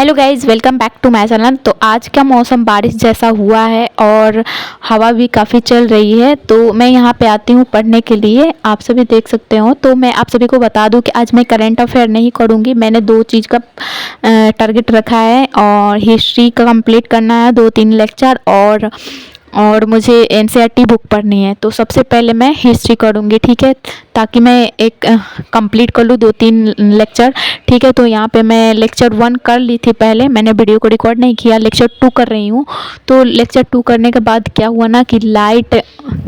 Hello guys, welcome back to my channel. तो आज का मौसम बारिश जैसा हुआ है और हवा भी काफ़ी चल रही है। तो मैं यहाँ पे आती हूँ पढ़ने के लिए, आप सभी देख सकते हो। तो मैं आप सभी को बता दूँ कि आज मैं करंट अफेयर नहीं करूँगी। मैंने दो चीज़ का टारगेट रखा है और हिस्ट्री का कंप्लीट करना है, 2-3 लेक्चर और मुझे एनसीईआरटी बुक पढ़नी है। तो सबसे पहले मैं हिस्ट्री करूँगी, ठीक है, ताकि मैं एक कंप्लीट कर लूँ 2-3 लेक्चर, ठीक है। तो यहाँ पे मैं लेक्चर 1 कर ली थी पहले, मैंने वीडियो को रिकॉर्ड नहीं किया। लेक्चर 2 कर रही हूँ। तो लेक्चर 2 करने के बाद क्या हुआ ना कि लाइट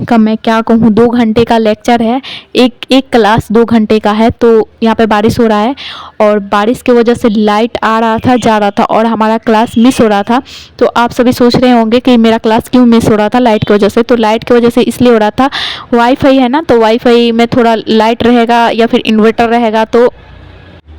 का, मैं क्या कहूँ, 2 घंटे का लेक्चर है, एक क्लास 2 घंटे का है। तो यहाँ पे बारिश हो रहा है और बारिश की वजह से लाइट आ रहा था, जा रहा था और हमारा क्लास मिस हो रहा था। तो आप सभी सोच रहे होंगे कि मेरा क्लास क्यों मिस हो रहा था लाइट की वजह से। तो लाइट की वजह से इसलिए हो रहा था, वाईफाई है ना, तो वाईफाई में थोड़ा लाइट रहेगा या फिर इन्वर्टर रहेगा तो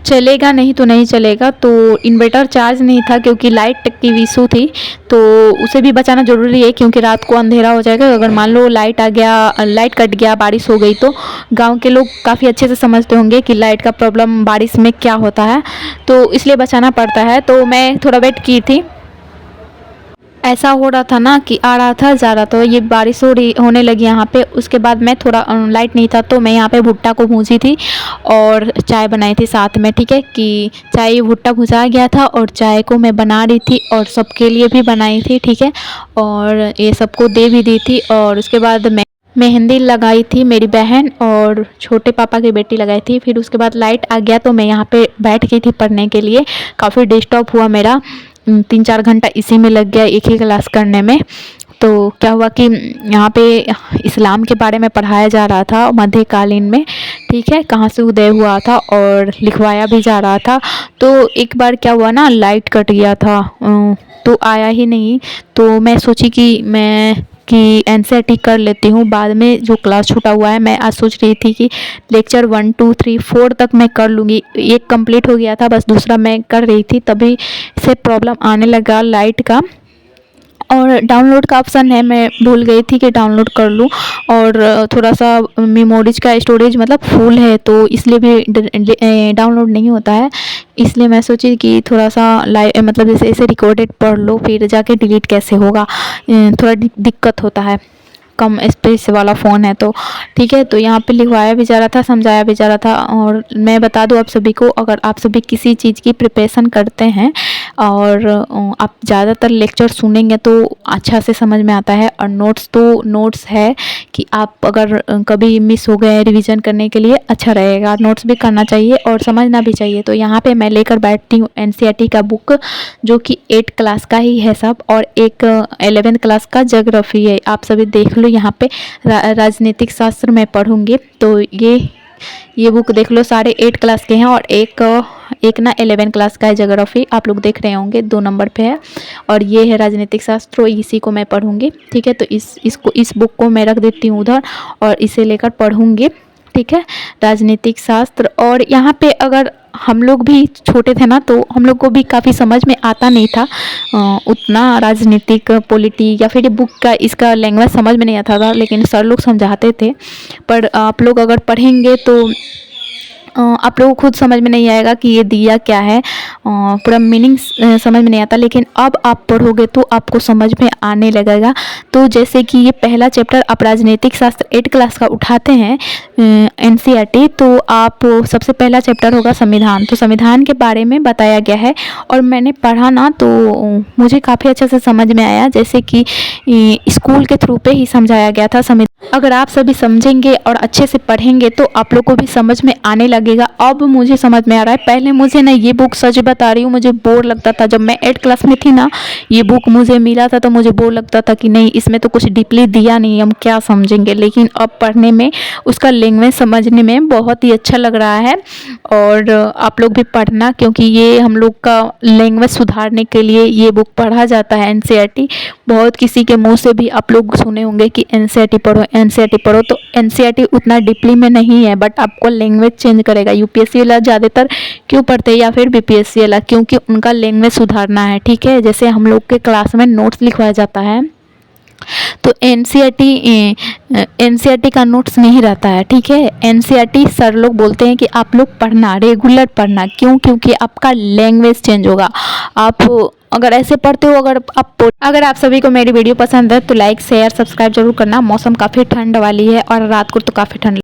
चलेगा, नहीं तो नहीं चलेगा। तो इन्वर्टर चार्ज नहीं था क्योंकि लाइट की इशू थी, तो उसे भी बचाना ज़रूरी है क्योंकि रात को अंधेरा हो जाएगा। अगर मान लो लाइट आ गया, लाइट कट गया, बारिश हो गई, तो गांव के लोग काफ़ी अच्छे से समझते होंगे कि लाइट का प्रॉब्लम बारिश में क्या होता है, तो इसलिए बचाना पड़ता है। तो मैं थोड़ा वेट की थी। ऐसा हो रहा था ना कि आ रहा था, जा रहा था, ये बारिश होने लगी यहाँ पे। उसके बाद मैं थोड़ा लाइट नहीं था तो मैं यहाँ पे भुट्टा को भूंजी थी और चाय बनाई थी साथ में, ठीक है। कि चाय, भुट्टा भुजा गया था और चाय को मैं बना रही थी और सबके लिए भी बनाई थी, ठीक है, और ये सबको दे भी दी थी। और उसके बाद मैं मेहंदी लगाई थी, मेरी बहन और छोटे पापा की बेटी लगाई थी। फिर उसके बाद लाइट आ गया तो मैं यहाँ पे बैठ गई थी पढ़ने के लिए। काफ़ी डिस्टर्ब हुआ मेरा, 3-4 घंटा इसी में लग गया एक ही क्लास करने में। तो क्या हुआ कि यहाँ पे इस्लाम के बारे में पढ़ाया जा रहा था मध्यकालीन में, ठीक है, कहाँ से उदय हुआ था और लिखवाया भी जा रहा था। तो एक बार क्या हुआ ना, लाइट कट गया था, तो आया ही नहीं। तो मैं सोची कि एनसीईआरटी कर लेती हूँ, बाद में जो क्लास छूटा हुआ है। मैं आज सोच रही थी कि लेक्चर 1, 2, 3, 4 तक मैं कर लूँगी। एक कंप्लीट हो गया था, बस दूसरा मैं कर रही थी, तभी से प्रॉब्लम आने लगा लाइट का। और डाउनलोड का ऑप्शन है, मैं भूल गई थी कि डाउनलोड कर लूँ। और थोड़ा सा मेमोरीज का स्टोरेज मतलब फुल है, तो इसलिए भी डाउनलोड नहीं होता है। इसलिए मैं सोची कि थोड़ा सा लाइव मतलब जैसे ऐसे रिकॉर्डेड पढ़ लो, फिर जाके डिलीट कैसे होगा, थोड़ा दिक्कत होता है, कम स्पेस वाला फ़ोन है तो, ठीक है। तो यहाँ पे लिखवाया भी जा रहा था, समझाया भी जा रहा था। और मैं बता दूँ आप सभी को, अगर आप सभी किसी चीज़ की प्रिपरेशन करते हैं और आप ज़्यादातर लेक्चर सुनेंगे तो अच्छा से समझ में आता है। और नोट्स है कि आप अगर कभी मिस हो गए रिवीजन करने के लिए अच्छा रहेगा। नोट्स भी करना चाहिए और समझना भी चाहिए। तो यहाँ पे मैं लेकर बैठती हूँ एनसीईआरटी का बुक, जो कि 8 क्लास का ही है सब, और एक 11th क्लास का ज्योग्राफी है। आप सभी देख लो, यहाँ पे राजनीतिक शास्त्र में पढ़ूंगी। तो ये बुक देख लो, सारे 8 क्लास के हैं और एक ना 11 क्लास का है ज्योग्राफी, आप लोग देख रहे होंगे 2 नंबर पे है। और ये है राजनीतिक शास्त्र, इसी को मैं पढ़ूंगी, ठीक है। तो इस बुक को मैं रख देती हूँ उधर और इसे लेकर पढ़ूंगी, ठीक है, राजनीतिक शास्त्र। और यहाँ पे अगर हम लोग भी छोटे थे ना, तो हम लोग को भी काफ़ी समझ में आता नहीं था उतना राजनीतिक पॉलिटी, या फिर ये बुक का इसका लैंग्वेज समझ में नहीं आता था, लेकिन सर लोग समझाते थे। पर आप लोग अगर पढ़ेंगे तो आप लोगों को खुद समझ में नहीं आएगा कि ये दिया क्या है, पूरा मीनिंग समझ में नहीं आता। लेकिन अब आप पढ़ोगे तो आपको समझ में आने लगेगा। तो जैसे कि ये पहला चैप्टर आप राजनीतिक शास्त्र 8 क्लास का उठाते हैं एनसीईआरटी, तो आप सबसे पहला चैप्टर होगा संविधान। तो संविधान के बारे में बताया गया है और मैंने पढ़ा ना, तो मुझे काफ़ी अच्छे से समझ में आया, जैसे कि स्कूल के थ्रू पे ही समझाया गया था संविधान। अगर आप सभी समझेंगे और अच्छे से पढ़ेंगे तो आप लोग को भी समझ में आने लगेगा। अब मुझे समझ में आ रहा है, पहले मुझे ना, ये बुक सच बता रही हूँ, मुझे बोर लगता था। जब मैं 8 क्लास में थी ना, ये बुक मुझे मिला था तो मुझे बोर लगता था कि नहीं, इसमें तो कुछ डीपली दिया नहीं, हम क्या समझेंगे। लेकिन अब पढ़ने में, उसका लैंग्वेज समझने में बहुत ही अच्छा लग रहा है। और आप लोग भी पढ़ना, क्योंकि ये हम लोग का लैंग्वेज सुधारने के लिए ये बुक पढ़ा जाता है एनसीईआरटी। बहुत किसी के मुँह से भी आप लोग सुने होंगे कि एनसीईआरटी पढ़ो, एनसीईआरटी पढ़ो। तो एनसीईआरटी उतना डीपली में नहीं है, बट आपको लैंग्वेज चेंज करेगा। यूपीएससी वाला ज़्यादातर क्यों पढ़ते हैं, या फिर बीपीएससी वाला, क्योंकि उनका लैंग्वेज सुधारना है, ठीक है। जैसे हम लोग के क्लास में नोट्स लिखवाया जाता है, तो एनसीईआरटी का नोट्स नहीं रहता है, ठीक है। एनसीईआरटी सर लोग बोलते हैं कि आप लोग पढ़ना, रेगुलर पढ़ना। क्यों? क्योंकि आपका लैंग्वेज चेंज होगा। आप अगर ऐसे पढ़ते हो, अगर आप सभी को मेरी वीडियो पसंद है तो लाइक शेयर सब्सक्राइब जरूर करना। मौसम काफ़ी ठंड वाली है और रात को तो काफ़ी ठंड